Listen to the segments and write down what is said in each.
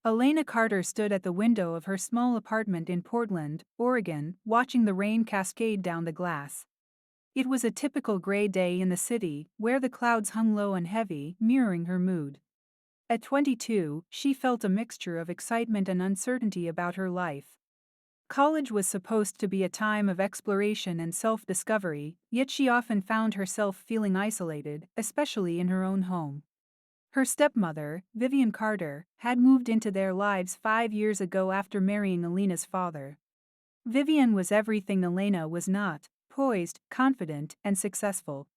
Elena Carter stood at the window of her small apartment in Portland, Oregon, watching the rain cascade down the glass. It was a typical gray day in the city, where the clouds hung low and heavy, mirroring her mood. At 22, she felt a mixture of excitement and uncertainty about her life. College was supposed to be a time of exploration and self-discovery, yet she often found herself feeling isolated, especially in her own home. Her stepmother, Vivian Carter, had moved into their lives 5 years ago after marrying Elena's father. Vivian was everything Elena was not: poised, confident, and successful.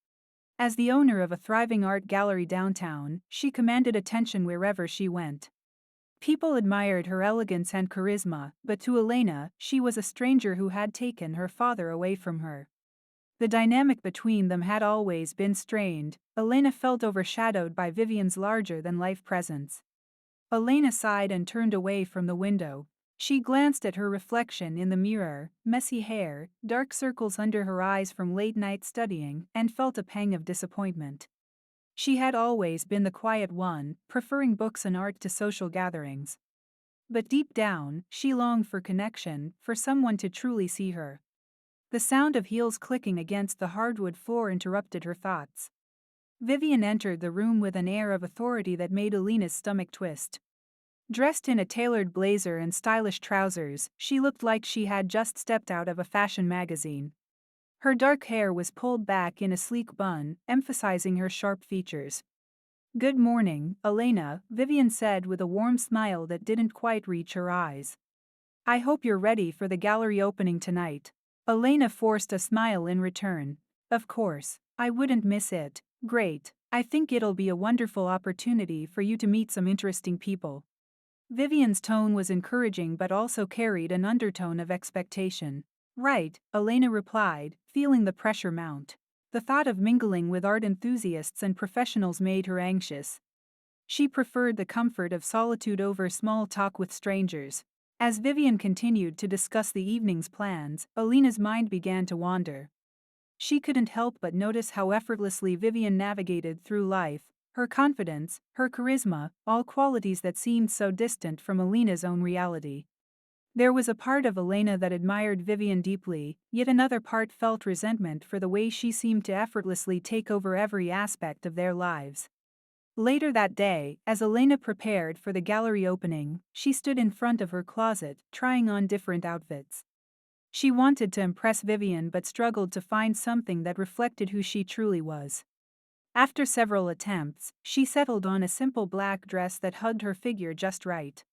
As the owner of a thriving art gallery downtown, she commanded attention wherever she went. People admired her elegance and charisma, but to Elena, she was a stranger who had taken her father away from her. The dynamic between them had always been strained. Elena felt overshadowed by Vivian's larger-than-life presence. Elena sighed and turned away from the window. She glanced at her reflection in the mirror: messy hair, dark circles under her eyes from late-night studying, and felt a pang of disappointment. She had always been the quiet one, preferring books and art to social gatherings. But deep down, she longed for connection, for someone to truly see her. The sound of heels clicking against the hardwood floor interrupted her thoughts. Vivian entered the room with an air of authority that made Elena's stomach twist. Dressed in a tailored blazer and stylish trousers, she looked like she had just stepped out of a fashion magazine. Her dark hair was pulled back in a sleek bun, emphasizing her sharp features. "Good morning, Elena," Vivian said with a warm smile that didn't quite reach her eyes. "I hope you're ready for the gallery opening tonight." Elena forced a smile in return. "Of course, I wouldn't miss it." "Great, I think it'll be a wonderful opportunity for you to meet some interesting people." Vivian's tone was encouraging but also carried an undertone of expectation. "Right," Elena replied, feeling the pressure mount. The thought of mingling with art enthusiasts and professionals made her anxious. She preferred the comfort of solitude over small talk with strangers. As Vivian continued to discuss the evening's plans, Elena's mind began to wander. She couldn't help but notice how effortlessly Vivian navigated through life: her confidence, her charisma, all qualities that seemed so distant from Elena's own reality. There was a part of Elena that admired Vivian deeply, yet another part felt resentment for the way she seemed to effortlessly take over every aspect of their lives. Later that day, as Elena prepared for the gallery opening, she stood in front of her closet, trying on different outfits. She wanted to impress Vivian but struggled to find something that reflected who she truly was. After several attempts, she settled on a simple black dress that hugged her figure just right.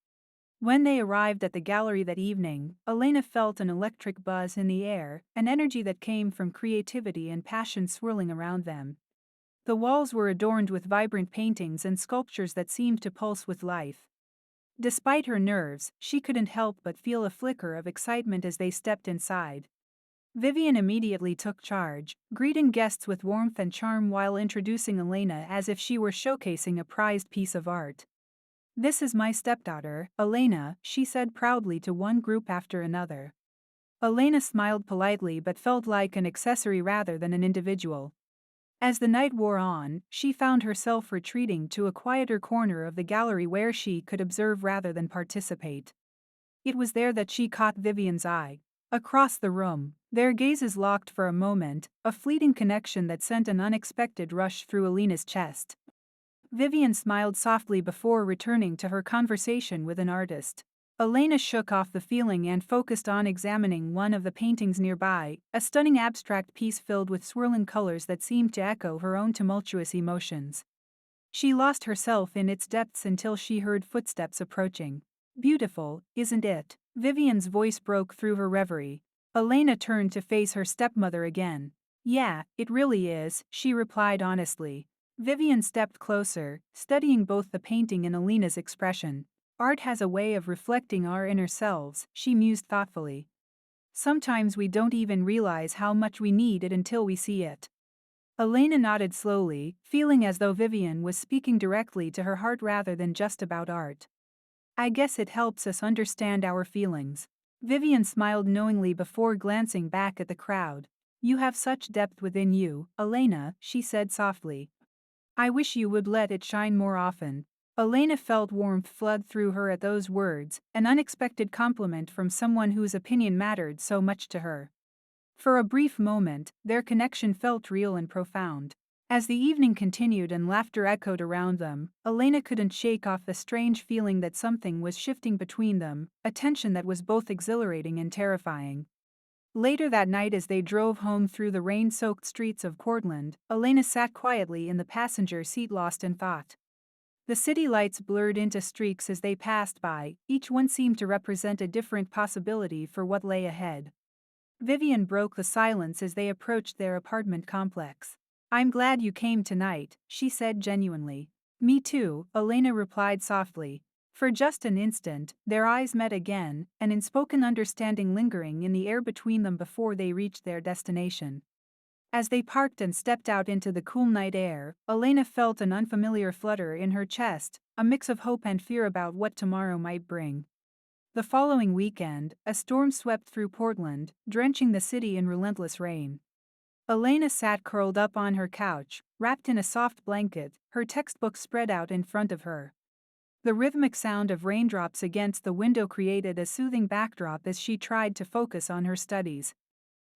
When they arrived at the gallery that evening, Elena felt an electric buzz in the air, an energy that came from creativity and passion swirling around them. The walls were adorned with vibrant paintings and sculptures that seemed to pulse with life. Despite her nerves, she couldn't help but feel a flicker of excitement as they stepped inside. Vivian immediately took charge, greeting guests with warmth and charm while introducing Elena as if she were showcasing a prized piece of art. "This is my stepdaughter, Elena," she said proudly to one group after another. Elena smiled politely but felt like an accessory rather than an individual. As the night wore on, she found herself retreating to a quieter corner of the gallery where she could observe rather than participate. It was there that she caught Vivian's eye. Across the room, their gazes locked for a moment, a fleeting connection that sent an unexpected rush through Elena's chest. Vivian smiled softly before returning to her conversation with an artist. Elena shook off the feeling and focused on examining one of the paintings nearby, a stunning abstract piece filled with swirling colors that seemed to echo her own tumultuous emotions. She lost herself in its depths until she heard footsteps approaching. "Beautiful, isn't it?" Vivian's voice broke through her reverie. Elena turned to face her stepmother again. "Yeah, it really is," she replied honestly. Vivian stepped closer, studying both the painting and Elena's expression. "Art has a way of reflecting our inner selves," she mused thoughtfully. "Sometimes we don't even realize how much we need it until we see it." Elena nodded slowly, feeling as though Vivian was speaking directly to her heart rather than just about art. "I guess it helps us understand our feelings." Vivian smiled knowingly before glancing back at the crowd. "You have such depth within you, Elena," she said softly. "I wish you would let it shine more often." Elena felt warmth flood through her at those words, an unexpected compliment from someone whose opinion mattered so much to her. For a brief moment, their connection felt real and profound. As the evening continued and laughter echoed around them, Elena couldn't shake off the strange feeling that something was shifting between them, a tension that was both exhilarating and terrifying. Later that night, as they drove home through the rain-soaked streets of Portland, Elena sat quietly in the passenger seat, lost in thought. The city lights blurred into streaks as they passed by, each one seemed to represent a different possibility for what lay ahead. Vivian broke the silence as they approached their apartment complex. "I'm glad you came tonight," she said genuinely. "Me too," Elena replied softly. For just an instant, their eyes met again, an unspoken understanding lingering in the air between them before they reached their destination. As they parked and stepped out into the cool night air, Elena felt an unfamiliar flutter in her chest, a mix of hope and fear about what tomorrow might bring. The following weekend, a storm swept through Portland, drenching the city in relentless rain. Elena sat curled up on her couch, wrapped in a soft blanket, her textbook spread out in front of her. The rhythmic sound of raindrops against the window created a soothing backdrop as she tried to focus on her studies.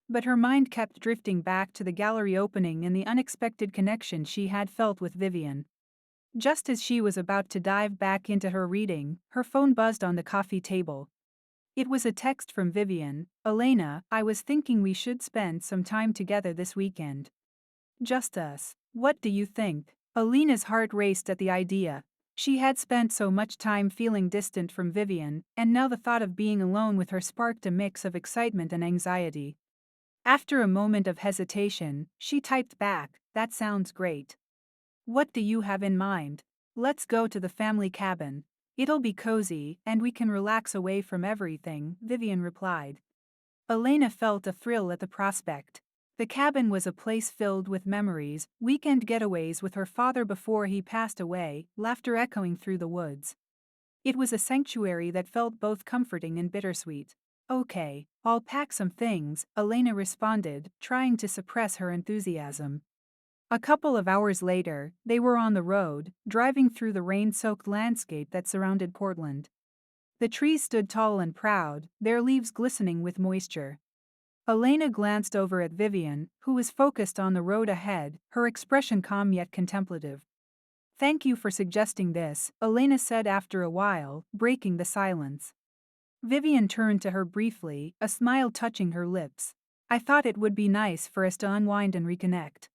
But her mind kept drifting back to the gallery opening and the unexpected connection she had felt with Vivian. Just as she was about to dive back into her reading, her phone buzzed on the coffee table. It was a text from Vivian. "Elena, I was thinking we should spend some time together this weekend. Just us. What do you think?" Elena's heart raced at the idea. She had spent so much time feeling distant from Vivian, and now the thought of being alone with her sparked a mix of excitement and anxiety. After a moment of hesitation, she typed back, "That sounds great. What do you have in mind?" "Let's go to the family cabin. It'll be cozy, and we can relax away from everything," Vivian replied. Elena felt a thrill at the prospect. The cabin was a place filled with memories, weekend getaways with her father before he passed away, laughter echoing through the woods. It was a sanctuary that felt both comforting and bittersweet. "Okay, I'll pack some things," Elena responded, trying to suppress her enthusiasm. A couple of hours later, they were on the road, driving through the rain-soaked landscape that surrounded Portland. The trees stood tall and proud, their leaves glistening with moisture. Elena glanced over at Vivian, who was focused on the road ahead, her expression calm yet contemplative. "Thank you for suggesting this," Elena said after a while, breaking the silence. Vivian turned to her briefly, a smile touching her lips. "I thought it would be nice for us to unwind and reconnect.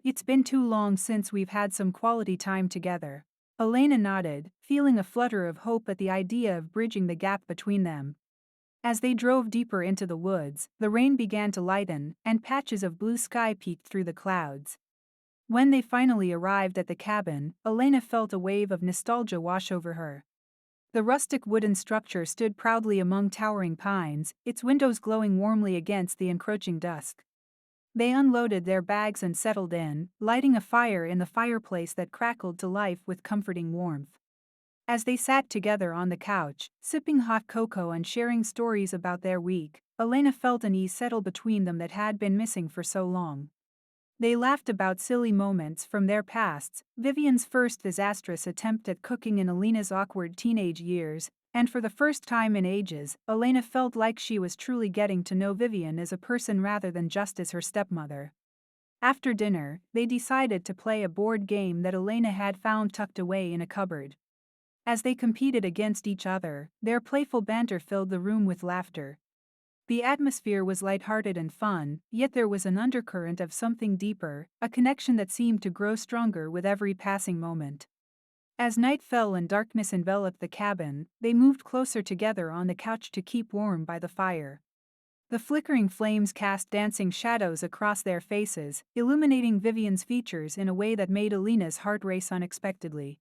It's been too long since we've had some quality time together." Elena nodded, feeling a flutter of hope at the idea of bridging the gap between them. As they drove deeper into the woods, the rain began to lighten, and patches of blue sky peeked through the clouds. When they finally arrived at the cabin, Elena felt a wave of nostalgia wash over her. The rustic wooden structure stood proudly among towering pines, its windows glowing warmly against the encroaching dusk. They unloaded their bags and settled in, lighting a fire in the fireplace that crackled to life with comforting warmth. As they sat together on the couch, sipping hot cocoa and sharing stories about their week, Elena felt an ease settle between them that had been missing for so long. They laughed about silly moments from their pasts, Vivian's first disastrous attempt at cooking in Elena's awkward teenage years, and for the first time in ages, Elena felt like she was truly getting to know Vivian as a person rather than just as her stepmother. After dinner, they decided to play a board game that Elena had found tucked away in a cupboard. As they competed against each other, their playful banter filled the room with laughter. The atmosphere was lighthearted and fun, yet there was an undercurrent of something deeper, a connection that seemed to grow stronger with every passing moment. As night fell and darkness enveloped the cabin, they moved closer together on the couch to keep warm by the fire. The flickering flames cast dancing shadows across their faces, illuminating Vivian's features in a way that made Elena's heart race unexpectedly.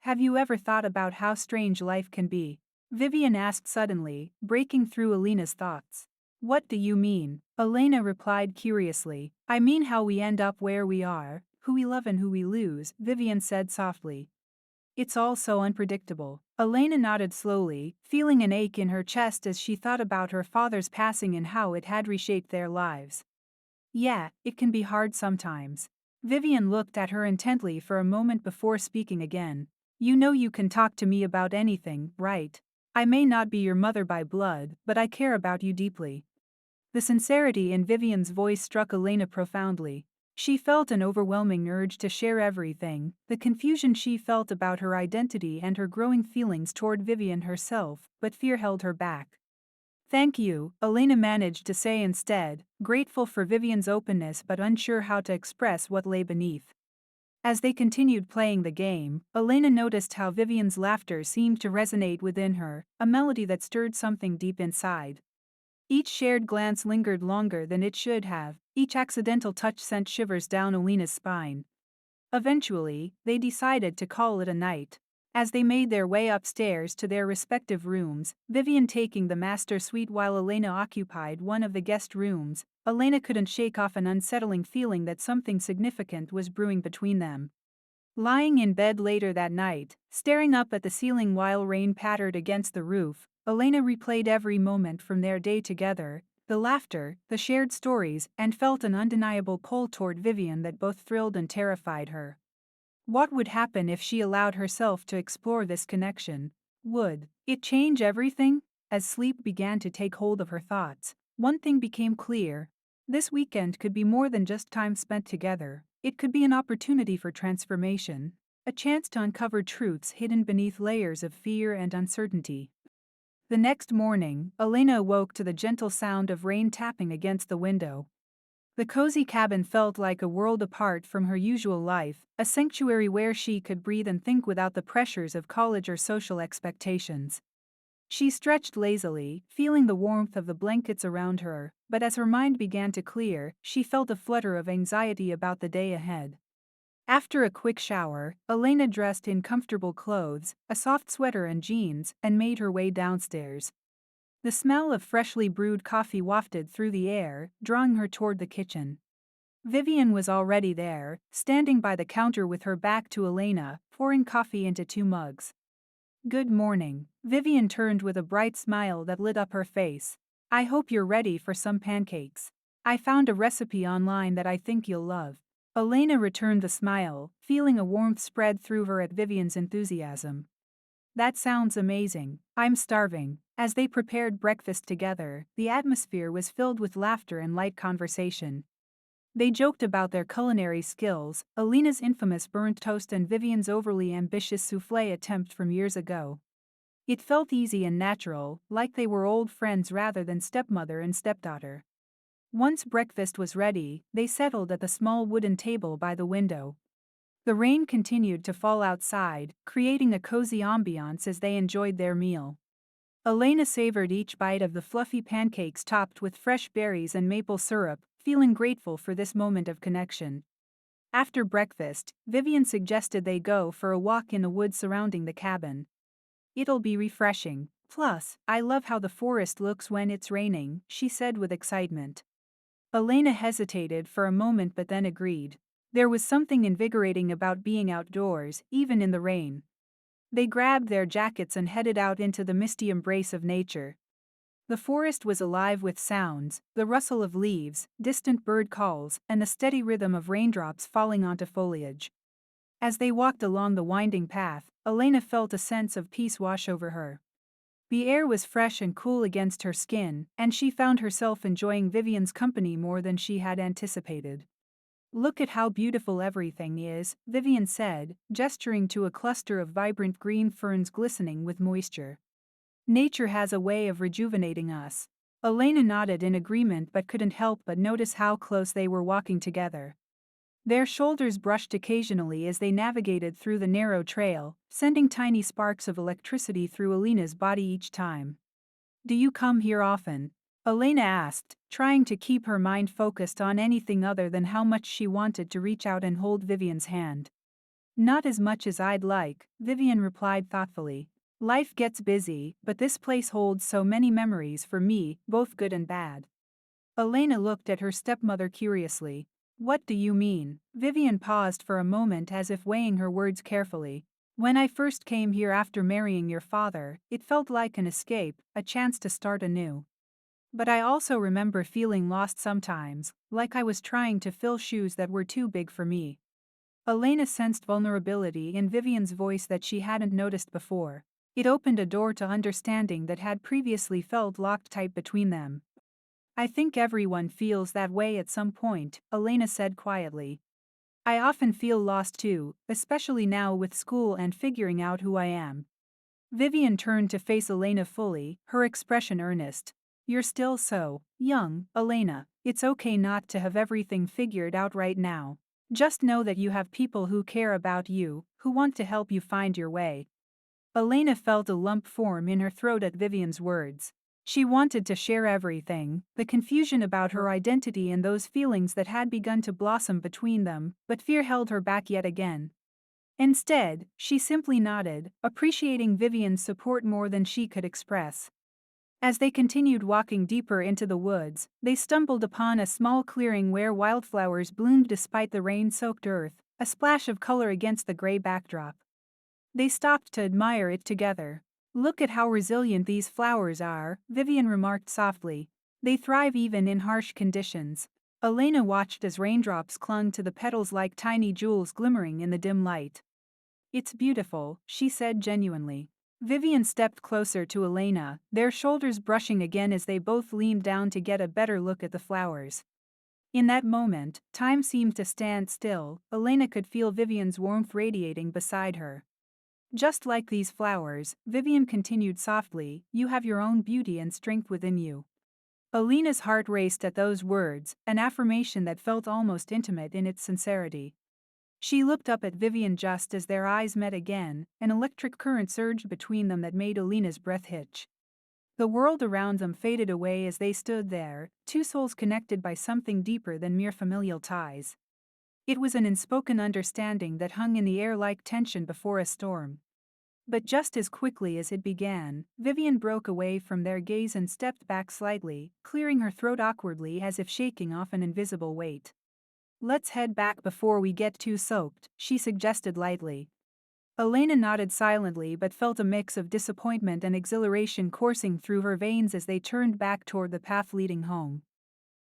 "Have you ever thought about how strange life can be?" Vivian asked suddenly, breaking through Elena's thoughts. "What do you mean?" Elena replied curiously. "I mean how we end up where we are, who we love and who we lose," Vivian said softly. "It's all so unpredictable." Elena nodded slowly, feeling an ache in her chest as she thought about her father's passing and how it had reshaped their lives. "Yeah, it can be hard sometimes." Vivian looked at her intently for a moment before speaking again. You know you can talk to me about anything, right? I may not be your mother by blood, but I care about you deeply. The sincerity in Vivian's voice struck Elena profoundly. She felt an overwhelming urge to share everything, the confusion she felt about her identity and her growing feelings toward Vivian herself, but fear held her back. Thank you, Elena managed to say instead, grateful for Vivian's openness but unsure how to express what lay beneath. As they continued playing the game, Elena noticed how Vivian's laughter seemed to resonate within her, a melody that stirred something deep inside. Each shared glance lingered longer than it should have, each accidental touch sent shivers down Elena's spine. Eventually, they decided to call it a night. As they made their way upstairs to their respective rooms, Vivian taking the master suite while Elena occupied one of the guest rooms, Elena couldn't shake off an unsettling feeling that something significant was brewing between them. Lying in bed later that night, staring up at the ceiling while rain pattered against the roof, Elena replayed every moment from their day together, the laughter, the shared stories, and felt an undeniable pull toward Vivian that both thrilled and terrified her. What would happen if she allowed herself to explore this connection? Would it change everything? As sleep began to take hold of her thoughts, one thing became clear. This weekend could be more than just time spent together. It could be an opportunity for transformation, a chance to uncover truths hidden beneath layers of fear and uncertainty. The next morning, Elena awoke to the gentle sound of rain tapping against the window. The cozy cabin felt like a world apart from her usual life, a sanctuary where she could breathe and think without the pressures of college or social expectations. She stretched lazily, feeling the warmth of the blankets around her, but as her mind began to clear, she felt a flutter of anxiety about the day ahead. After a quick shower, Elena dressed in comfortable clothes, a soft sweater and jeans, and made her way downstairs. The smell of freshly brewed coffee wafted through the air, drawing her toward the kitchen. Vivian was already there, standing by the counter with her back to Elena, pouring coffee into 2 mugs. Good morning. Vivian turned with a bright smile that lit up her face. I hope you're ready for some pancakes. I found a recipe online that I think you'll love. Elena returned the smile, feeling a warmth spread through her at Vivian's enthusiasm. That sounds amazing. I'm starving. As they prepared breakfast together, the atmosphere was filled with laughter and light conversation. They joked about their culinary skills, Elena's infamous burnt toast and Vivian's overly ambitious soufflé attempt from years ago. It felt easy and natural, like they were old friends rather than stepmother and stepdaughter. Once breakfast was ready, they settled at the small wooden table by the window. The rain continued to fall outside, creating a cozy ambiance as they enjoyed their meal. Elena savored each bite of the fluffy pancakes topped with fresh berries and maple syrup, feeling grateful for this moment of connection. After breakfast, Vivian suggested they go for a walk in the woods surrounding the cabin. It'll be refreshing. Plus, I love how the forest looks when it's raining, she said with excitement. Elena hesitated for a moment but then agreed. There was something invigorating about being outdoors, even in the rain. They grabbed their jackets and headed out into the misty embrace of nature. The forest was alive with sounds, the rustle of leaves, distant bird calls, and the steady rhythm of raindrops falling onto foliage. As they walked along the winding path, Elena felt a sense of peace wash over her. The air was fresh and cool against her skin, and she found herself enjoying Vivian's company more than she had anticipated. Look at how beautiful everything is, Vivian said, gesturing to a cluster of vibrant green ferns glistening with moisture. Nature has a way of rejuvenating us. Elena nodded in agreement but couldn't help but notice how close they were walking together. Their shoulders brushed occasionally as they navigated through the narrow trail, sending tiny sparks of electricity through Elena's body each time. Do you come here often? Elena asked, trying to keep her mind focused on anything other than how much she wanted to reach out and hold Vivian's hand. Not as much as I'd like, Vivian replied thoughtfully. Life gets busy, but this place holds so many memories for me, both good and bad. Elena looked at her stepmother curiously. What do you mean? Vivian paused for a moment as if weighing her words carefully. When I first came here after marrying your father, it felt like an escape, a chance to start anew. But I also remember feeling lost sometimes, like I was trying to fill shoes that were too big for me. Elena sensed vulnerability in Vivian's voice that she hadn't noticed before. It opened a door to understanding that had previously felt locked tight between them. I think everyone feels that way at some point, Elena said quietly. I often feel lost too, especially now with school and figuring out who I am. Vivian turned to face Elena fully, her expression earnest. You're still so young, Elena. It's okay not to have everything figured out right now. Just know that you have people who care about you, who want to help you find your way. Elena felt a lump form in her throat at Vivian's words. She wanted to share everything, the confusion about her identity and those feelings that had begun to blossom between them, but fear held her back yet again. Instead, she simply nodded, appreciating Vivian's support more than she could express. As they continued walking deeper into the woods, they stumbled upon a small clearing where wildflowers bloomed despite the rain-soaked earth, a splash of color against the gray backdrop. They stopped to admire it together. Look at how resilient these flowers are, Vivian remarked softly. They thrive even in harsh conditions. Elena watched as raindrops clung to the petals like tiny jewels glimmering in the dim light. It's beautiful, she said genuinely. Vivian stepped closer to Elena, their shoulders brushing again as they both leaned down to get a better look at the flowers. In that moment, time seemed to stand still. Elena could feel Vivian's warmth radiating beside her. Just like these flowers, Vivian continued softly, you have your own beauty and strength within you. Elena's heart raced at those words, an affirmation that felt almost intimate in its sincerity. She looked up at Vivian just as their eyes met again, an electric current surged between them that made Elena's breath hitch. The world around them faded away as they stood there, two souls connected by something deeper than mere familial ties. It was an unspoken understanding that hung in the air like tension before a storm. But just as quickly as it began, Vivian broke away from their gaze and stepped back slightly, clearing her throat awkwardly as if shaking off an invisible weight. Let's head back before we get too soaked, she suggested lightly. Elena nodded silently but felt a mix of disappointment and exhilaration coursing through her veins as they turned back toward the path leading home.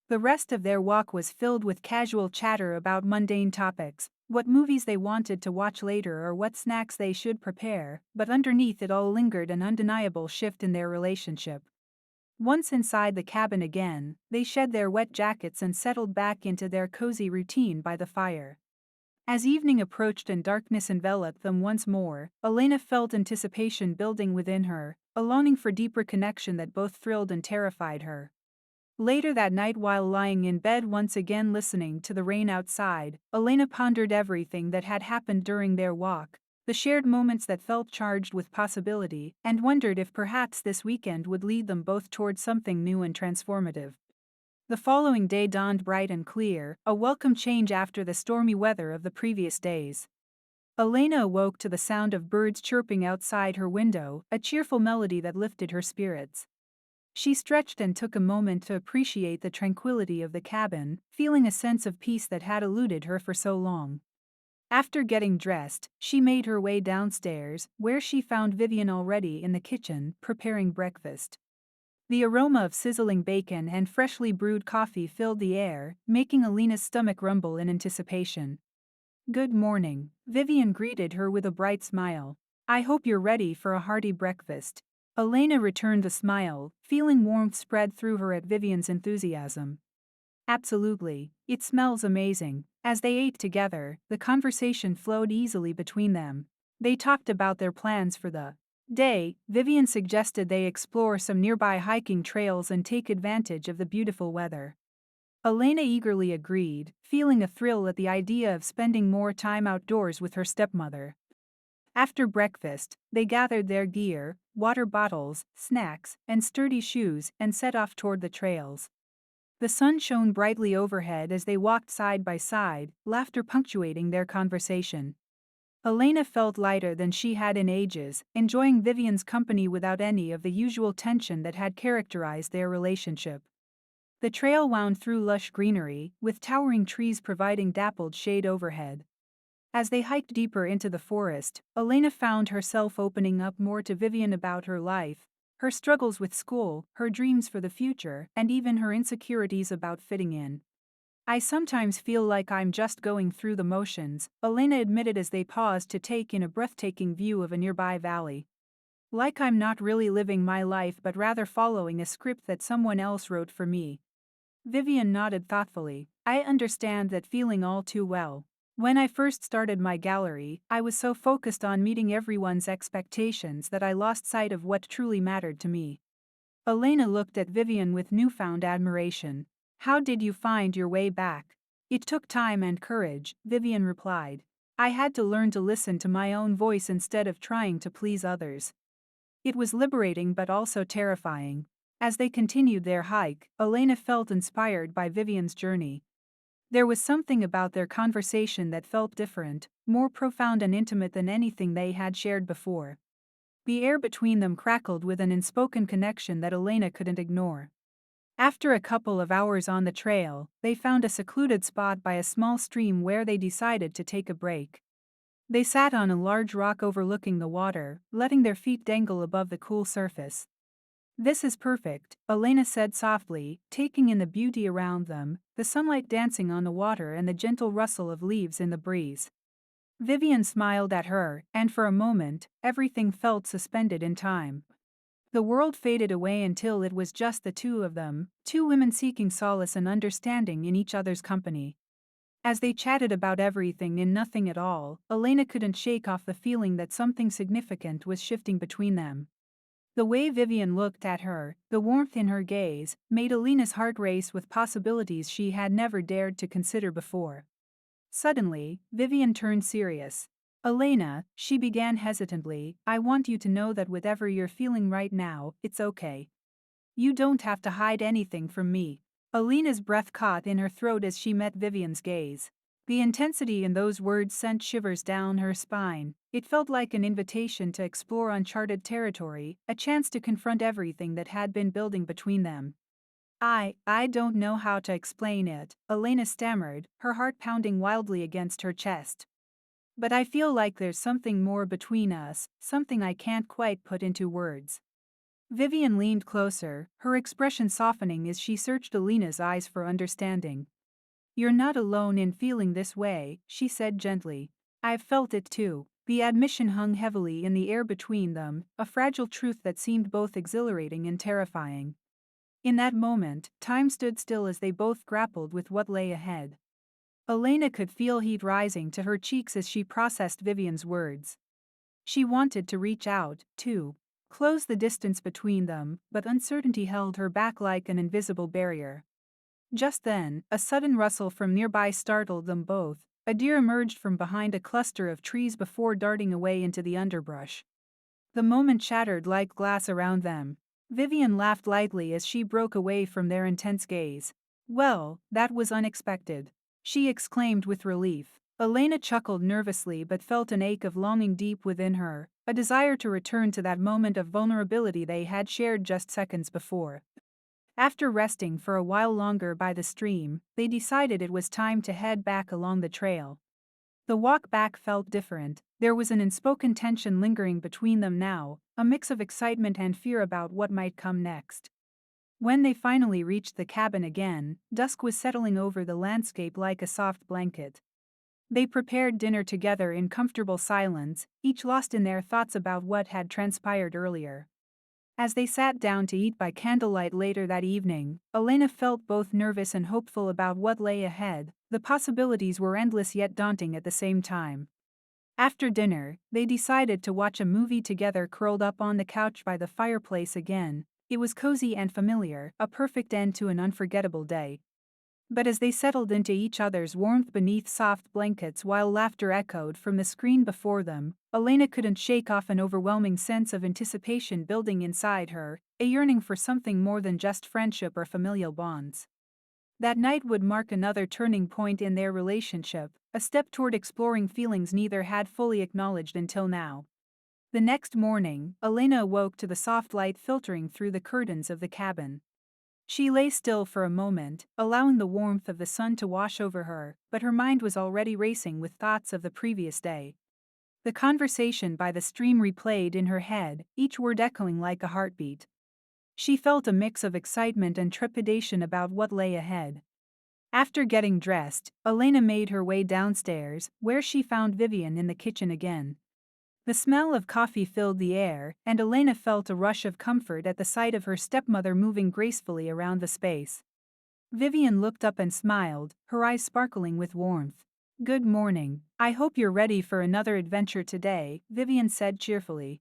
The rest of their walk was filled with casual chatter about mundane topics, what movies they wanted to watch later or what snacks they should prepare, but underneath it all lingered an undeniable shift in their relationship. Once inside the cabin again, they shed their wet jackets and settled back into their cozy routine by the fire. As evening approached and darkness enveloped them once more, Elena felt anticipation building within her, a longing for deeper connection that both thrilled and terrified her. Later that night, while lying in bed once again listening to the rain outside, Elena pondered everything that had happened during their walk, the shared moments that felt charged with possibility, and wondered if perhaps this weekend would lead them both toward something new and transformative. The following day dawned bright and clear, a welcome change after the stormy weather of the previous days. Elena awoke to the sound of birds chirping outside her window, a cheerful melody that lifted her spirits. She stretched and took a moment to appreciate the tranquility of the cabin, feeling a sense of peace that had eluded her for so long. After getting dressed, she made her way downstairs, where she found Vivian already in the kitchen, preparing breakfast. The aroma of sizzling bacon and freshly brewed coffee filled the air, making Elena's stomach rumble in anticipation. Good morning, Vivian greeted her with a bright smile. I hope you're ready for a hearty breakfast. Elena returned the smile, feeling warmth spread through her at Vivian's enthusiasm. Absolutely, it smells amazing. As they ate together, the conversation flowed easily between them. They talked about their plans for the day. Vivian suggested they explore some nearby hiking trails and take advantage of the beautiful weather. Elena eagerly agreed, feeling a thrill at the idea of spending more time outdoors with her stepmother. After breakfast, they gathered their gear, water bottles, snacks, and sturdy shoes and set off toward the trails. The sun shone brightly overhead as they walked side by side, laughter punctuating their conversation. Elena felt lighter than she had in ages, enjoying Vivian's company without any of the usual tension that had characterized their relationship. The trail wound through lush greenery, with towering trees providing dappled shade overhead. As they hiked deeper into the forest, Elena found herself opening up more to Vivian about her life, her struggles with school, her dreams for the future, and even her insecurities about fitting in. I sometimes feel like I'm just going through the motions, Elena admitted as they paused to take in a breathtaking view of a nearby valley. Like I'm not really living my life but rather following a script that someone else wrote for me. Vivian nodded thoughtfully. I understand that feeling all too well. When I first started my gallery, I was so focused on meeting everyone's expectations that I lost sight of what truly mattered to me. Elena looked at Vivian with newfound admiration. How did you find your way back? It took time and courage, Vivian replied. I had to learn to listen to my own voice instead of trying to please others. It was liberating but also terrifying. As they continued their hike, Elena felt inspired by Vivian's journey. There was something about their conversation that felt different, more profound and intimate than anything they had shared before. The air between them crackled with an unspoken connection that Elena couldn't ignore. After a couple of hours on the trail, they found a secluded spot by a small stream where they decided to take a break. They sat on a large rock overlooking the water, letting their feet dangle above the cool surface. This is perfect, Elena said softly, taking in the beauty around them, the sunlight dancing on the water and the gentle rustle of leaves in the breeze. Vivian smiled at her, and for a moment, everything felt suspended in time. The world faded away until it was just the two of them, two women seeking solace and understanding in each other's company. As they chatted about everything and nothing at all, Elena couldn't shake off the feeling that something significant was shifting between them. The way Vivian looked at her, the warmth in her gaze, made Elena's heart race with possibilities she had never dared to consider before. Suddenly, Vivian turned serious. Elena, she began hesitantly, I want you to know that whatever you're feeling right now, it's okay. You don't have to hide anything from me. Elena's breath caught in her throat as she met Vivian's gaze. The intensity in those words sent shivers down her spine. It felt like an invitation to explore uncharted territory, a chance to confront everything that had been building between them. I don't know how to explain it, Elena stammered, her heart pounding wildly against her chest. But I feel like there's something more between us, something I can't quite put into words. Vivian leaned closer, her expression softening as she searched Elena's eyes for understanding. You're not alone in feeling this way, she said gently. I've felt it too. The admission hung heavily in the air between them, a fragile truth that seemed both exhilarating and terrifying. In that moment, time stood still as they both grappled with what lay ahead. Elena could feel heat rising to her cheeks as she processed Vivian's words. She wanted to reach out, too, close the distance between them, but uncertainty held her back like an invisible barrier. Just then, a sudden rustle from nearby startled them both. A deer emerged from behind a cluster of trees before darting away into the underbrush. The moment shattered like glass around them. Vivian laughed lightly as she broke away from their intense gaze. Well, that was unexpected, she exclaimed with relief. Elena chuckled nervously but felt an ache of longing deep within her, a desire to return to that moment of vulnerability they had shared just seconds before. After resting for a while longer by the stream, they decided it was time to head back along the trail. The walk back felt different. There was an unspoken tension lingering between them now, a mix of excitement and fear about what might come next. When they finally reached the cabin again, dusk was settling over the landscape like a soft blanket. They prepared dinner together in comfortable silence, each lost in their thoughts about what had transpired earlier. As they sat down to eat by candlelight later that evening, Elena felt both nervous and hopeful about what lay ahead. The possibilities were endless yet daunting at the same time. After dinner, they decided to watch a movie together curled up on the couch by the fireplace again. It was cozy and familiar, a perfect end to an unforgettable day. But as they settled into each other's warmth beneath soft blankets while laughter echoed from the screen before them, Elena couldn't shake off an overwhelming sense of anticipation building inside her, a yearning for something more than just friendship or familial bonds. That night would mark another turning point in their relationship, a step toward exploring feelings neither had fully acknowledged until now. The next morning, Elena awoke to the soft light filtering through the curtains of the cabin. She lay still for a moment, allowing the warmth of the sun to wash over her, but her mind was already racing with thoughts of the previous day. The conversation by the stream replayed in her head, each word echoing like a heartbeat. She felt a mix of excitement and trepidation about what lay ahead. After getting dressed, Elena made her way downstairs, where she found Vivian in the kitchen again. The smell of coffee filled the air, and Elena felt a rush of comfort at the sight of her stepmother moving gracefully around the space. Vivian looked up and smiled, her eyes sparkling with warmth. "Good morning. I hope you're ready for another adventure today," Vivian said cheerfully.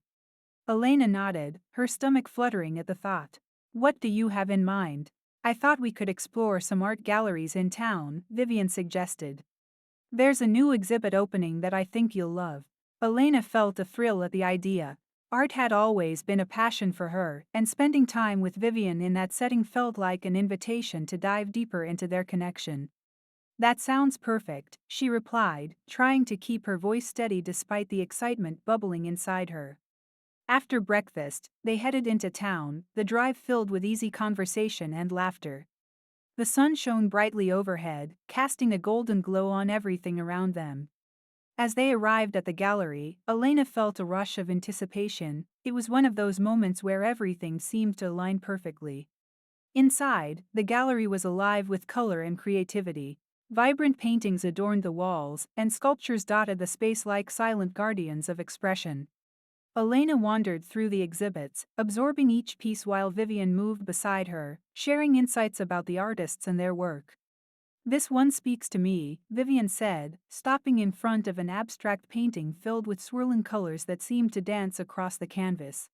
Elena nodded, her stomach fluttering at the thought. "What do you have in mind?" "I thought we could explore some art galleries in town," Vivian suggested. "There's a new exhibit opening that I think you'll love." Elena felt a thrill at the idea. Art had always been a passion for her, and spending time with Vivian in that setting felt like an invitation to dive deeper into their connection. "That sounds perfect," she replied, trying to keep her voice steady despite the excitement bubbling inside her. After breakfast, they headed into town, the drive filled with easy conversation and laughter. The sun shone brightly overhead, casting a golden glow on everything around them. As they arrived at the gallery, Elena felt a rush of anticipation. It was one of those moments where everything seemed to align perfectly. Inside, the gallery was alive with color and creativity. Vibrant paintings adorned the walls, and sculptures dotted the space like silent guardians of expression. Elena wandered through the exhibits, absorbing each piece while Vivian moved beside her, sharing insights about the artists and their work. "This one speaks to me," Vivian said, stopping in front of an abstract painting filled with swirling colors that seemed to dance across the canvas.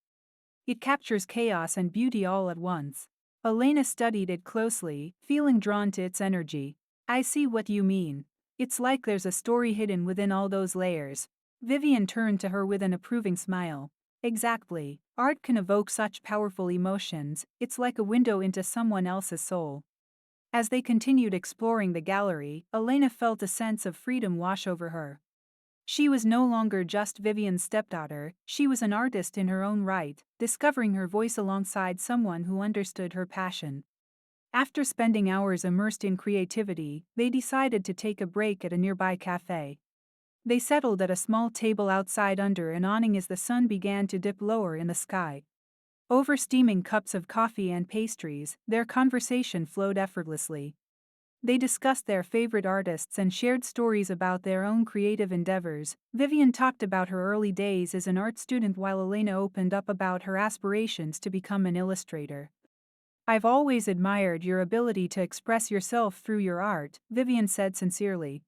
"It captures chaos and beauty all at once." Elena studied it closely, feeling drawn to its energy. "I see what you mean. It's like there's a story hidden within all those layers." Vivian turned to her with an approving smile. "Exactly. Art can evoke such powerful emotions, it's like a window into someone else's soul." As they continued exploring the gallery, Elena felt a sense of freedom wash over her. She was no longer just Vivian's stepdaughter, she was an artist in her own right, discovering her voice alongside someone who understood her passion. After spending hours immersed in creativity, they decided to take a break at a nearby cafe. They settled at a small table outside under an awning as the sun began to dip lower in the sky. Over steaming cups of coffee and pastries, their conversation flowed effortlessly. They discussed their favorite artists and shared stories about their own creative endeavors. Vivian talked about her early days as an art student while Elena opened up about her aspirations to become an illustrator. "I've always admired your ability to express yourself through your art," Vivian said sincerely.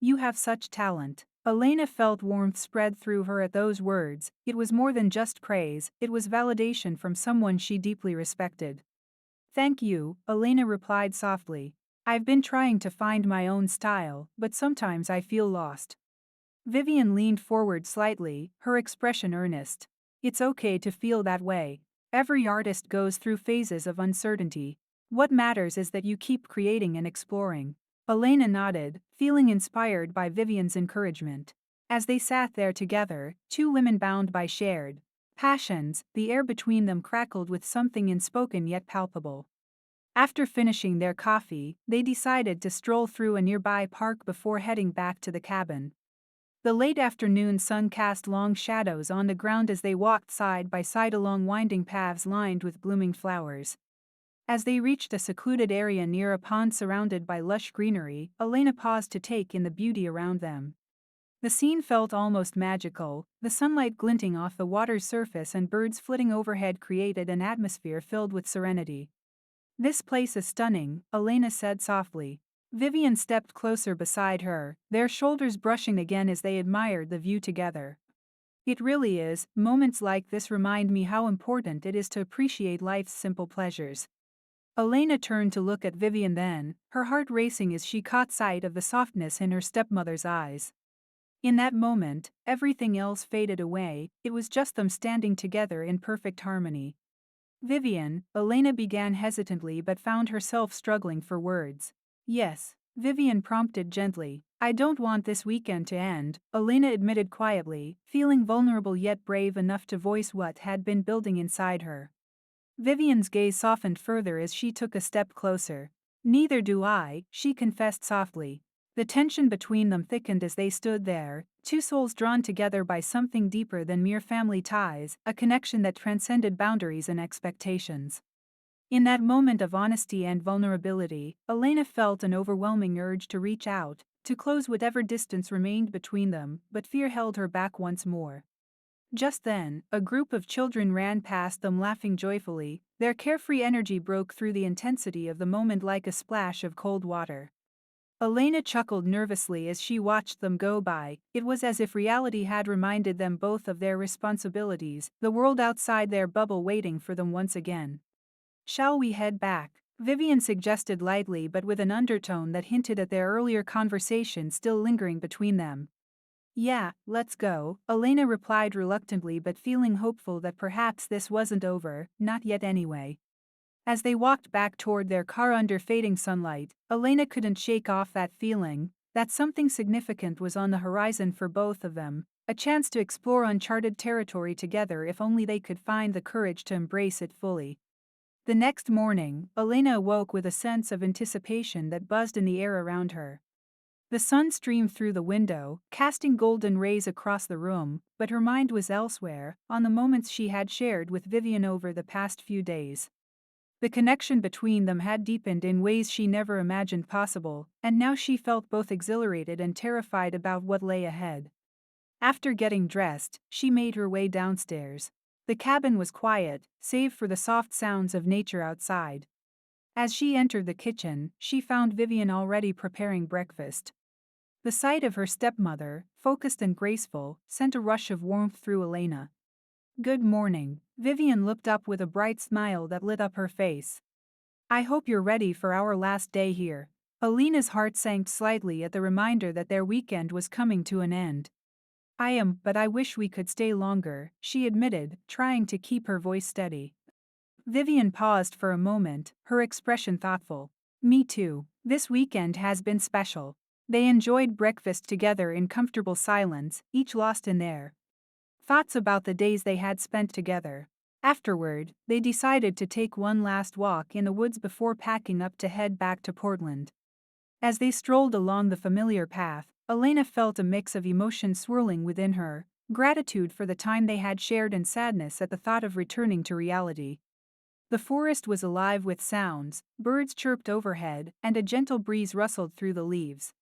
"You have such talent." Elena felt warmth spread through her at those words. It was more than just praise, it was validation from someone she deeply respected. "Thank you," Elena replied softly. "I've been trying to find my own style, but sometimes I feel lost." Vivian leaned forward slightly, her expression earnest. "It's okay to feel that way. Every artist goes through phases of uncertainty. What matters is that you keep creating and exploring." Elena nodded, feeling inspired by Vivian's encouragement. As they sat there together, two women bound by shared passions, the air between them crackled with something unspoken yet palpable. After finishing their coffee, they decided to stroll through a nearby park before heading back to the cabin. The late afternoon sun cast long shadows on the ground as they walked side by side along winding paths lined with blooming flowers. As they reached a secluded area near a pond surrounded by lush greenery, Elena paused to take in the beauty around them. The scene felt almost magical, the sunlight glinting off the water's surface and birds flitting overhead created an atmosphere filled with serenity. "This place is stunning," Elena said softly. Vivian stepped closer beside her, their shoulders brushing again as they admired the view together. "It really is. Moments like this remind me how important it is to appreciate life's simple pleasures." Elena turned to look at Vivian then, her heart racing as she caught sight of the softness in her stepmother's eyes. In that moment, everything else faded away, it was just them standing together in perfect harmony. "Vivian," Elena began hesitantly but found herself struggling for words. "Yes," Vivian prompted gently. "I don't want this weekend to end," Elena admitted quietly, feeling vulnerable yet brave enough to voice what had been building inside her. Vivian's gaze softened further as she took a step closer. "Neither do I," she confessed softly. The tension between them thickened as they stood there, two souls drawn together by something deeper than mere family ties, a connection that transcended boundaries and expectations. In that moment of honesty and vulnerability, Elena felt an overwhelming urge to reach out, to close whatever distance remained between them, but fear held her back once more. Just then, a group of children ran past them laughing joyfully. Their carefree energy broke through the intensity of the moment like a splash of cold water. Elena chuckled nervously as she watched them go by. It was as if reality had reminded them both of their responsibilities, the world outside their bubble waiting for them once again. "Shall we head back?" Vivian suggested lightly but with an undertone that hinted at their earlier conversation still lingering between them. "Yeah, let's go," Elena replied reluctantly but feeling hopeful that perhaps this wasn't over, not yet anyway. As they walked back toward their car under fading sunlight, Elena couldn't shake off that feeling that something significant was on the horizon for both of them, a chance to explore uncharted territory together if only they could find the courage to embrace it fully. The next morning, Elena awoke with a sense of anticipation that buzzed in the air around her. The sun streamed through the window, casting golden rays across the room, but her mind was elsewhere, on the moments she had shared with Vivian over the past few days. The connection between them had deepened in ways she never imagined possible, and now she felt both exhilarated and terrified about what lay ahead. After getting dressed, she made her way downstairs. The cabin was quiet, save for the soft sounds of nature outside. As she entered the kitchen, she found Vivian already preparing breakfast. The sight of her stepmother, focused and graceful, sent a rush of warmth through Elena. "Good morning." Vivian looked up with a bright smile that lit up her face. "I hope you're ready for our last day here." Elena's heart sank slightly at the reminder that their weekend was coming to an end. "I am, but I wish we could stay longer," she admitted, trying to keep her voice steady. Vivian paused for a moment, her expression thoughtful. "Me too. This weekend has been special." They enjoyed breakfast together in comfortable silence, each lost in their thoughts about the days they had spent together. Afterward, they decided to take one last walk in the woods before packing up to head back to Portland. As they strolled along the familiar path, Elena felt a mix of emotions swirling within her, gratitude for the time they had shared and sadness at the thought of returning to reality. The forest was alive with sounds, birds chirped overhead, and a gentle breeze rustled through the leaves.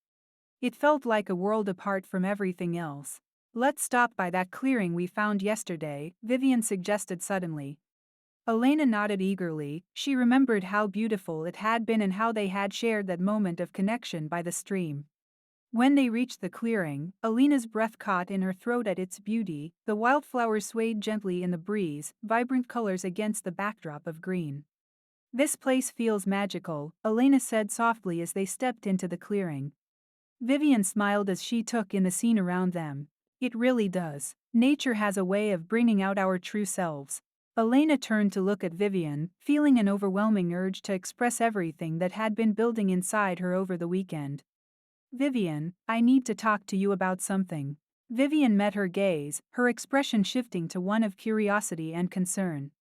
It felt like a world apart from everything else. "Let's stop by that clearing we found yesterday," Vivian suggested suddenly. Elena nodded eagerly. She remembered how beautiful it had been and how they had shared that moment of connection by the stream. When they reached the clearing, Elena's breath caught in her throat at its beauty. The wildflowers swayed gently in the breeze, vibrant colors against the backdrop of green. "This place feels magical," Elena said softly as they stepped into the clearing. Vivian smiled as she took in the scene around them. "It really does. Nature has a way of bringing out our true selves." Elena turned to look at Vivian, feeling an overwhelming urge to express everything that had been building inside her over the weekend. "Vivian, I need to talk to you about something." Vivian met her gaze, her expression shifting to one of curiosity and concern.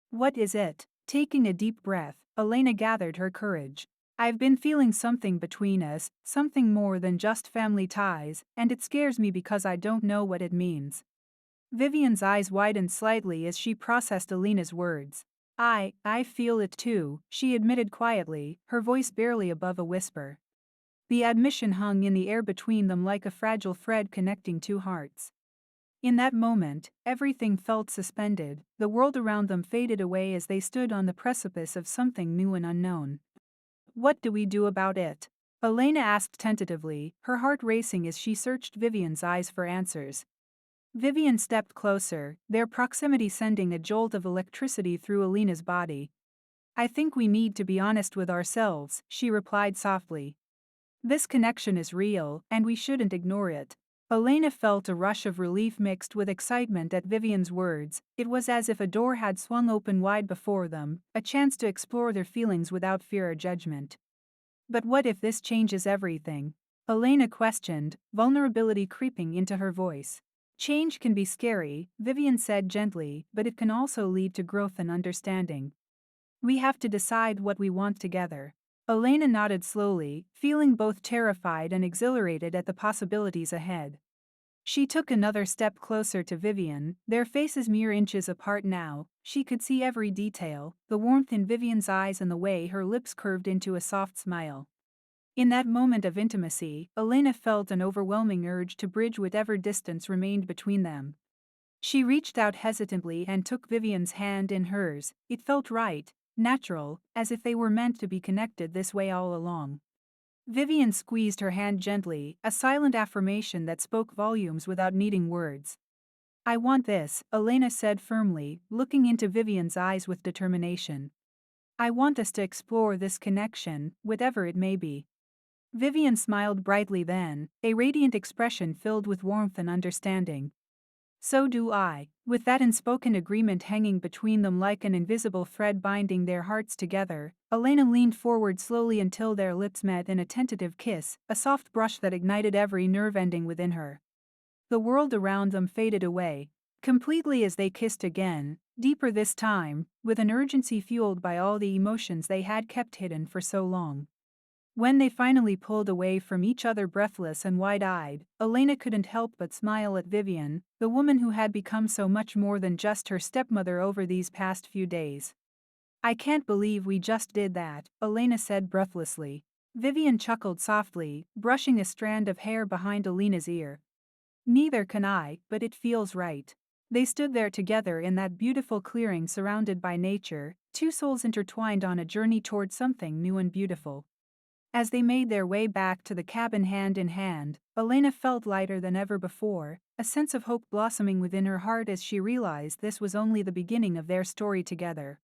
"What is it?" Taking a deep breath, Elena gathered her courage. "I've been feeling something between us, something more than just family ties, and it scares me because I don't know what it means." Vivian's eyes widened slightly as she processed Elena's words. I feel it too," she admitted quietly, her voice barely above a whisper. The admission hung in the air between them like a fragile thread connecting two hearts. In that moment, everything felt suspended, the world around them faded away as they stood on the precipice of something new and unknown. "What do we do about it?" Elena asked tentatively, her heart racing as she searched Vivian's eyes for answers. Vivian stepped closer, their proximity sending a jolt of electricity through Elena's body. "I think we need to be honest with ourselves," she replied softly. "This connection is real, and we shouldn't ignore it." Elena felt a rush of relief mixed with excitement at Vivian's words. It was as if a door had swung open wide before them, a chance to explore their feelings without fear or judgment. "But what if this changes everything?" Elena questioned, vulnerability creeping into her voice. "Change can be scary," Vivian said gently, "but it can also lead to growth and understanding. We have to decide what we want together." Elena nodded slowly, feeling both terrified and exhilarated at the possibilities ahead. She took another step closer to Vivian, their faces mere inches apart now. She could see every detail, the warmth in Vivian's eyes and the way her lips curved into a soft smile. In that moment of intimacy, Elena felt an overwhelming urge to bridge whatever distance remained between them. She reached out hesitantly and took Vivian's hand in hers. It felt right, natural, as if they were meant to be connected this way all along. Vivian squeezed her hand gently, a silent affirmation that spoke volumes without needing words. I want this, Elena said firmly, looking into Vivian's eyes with determination. I want us to explore this connection, whatever it may be. Vivian smiled brightly then, a radiant expression filled with warmth and understanding. So do I, with that unspoken agreement hanging between them like an invisible thread binding their hearts together. Elena leaned forward slowly until their lips met in a tentative kiss, a soft brush that ignited every nerve ending within her. The world around them faded away, completely as they kissed again, deeper this time, with an urgency fueled by all the emotions they had kept hidden for so long. When they finally pulled away from each other breathless and wide-eyed, Elena couldn't help but smile at Vivian, the woman who had become so much more than just her stepmother over these past few days. I can't believe we just did that, Elena said breathlessly. Vivian chuckled softly, brushing a strand of hair behind Elena's ear. Neither can I, but it feels right. They stood there together in that beautiful clearing surrounded by nature, two souls intertwined on a journey toward something new and beautiful. As they made their way back to the cabin hand in hand, Elena felt lighter than ever before, a sense of hope blossoming within her heart as she realized this was only the beginning of their story together.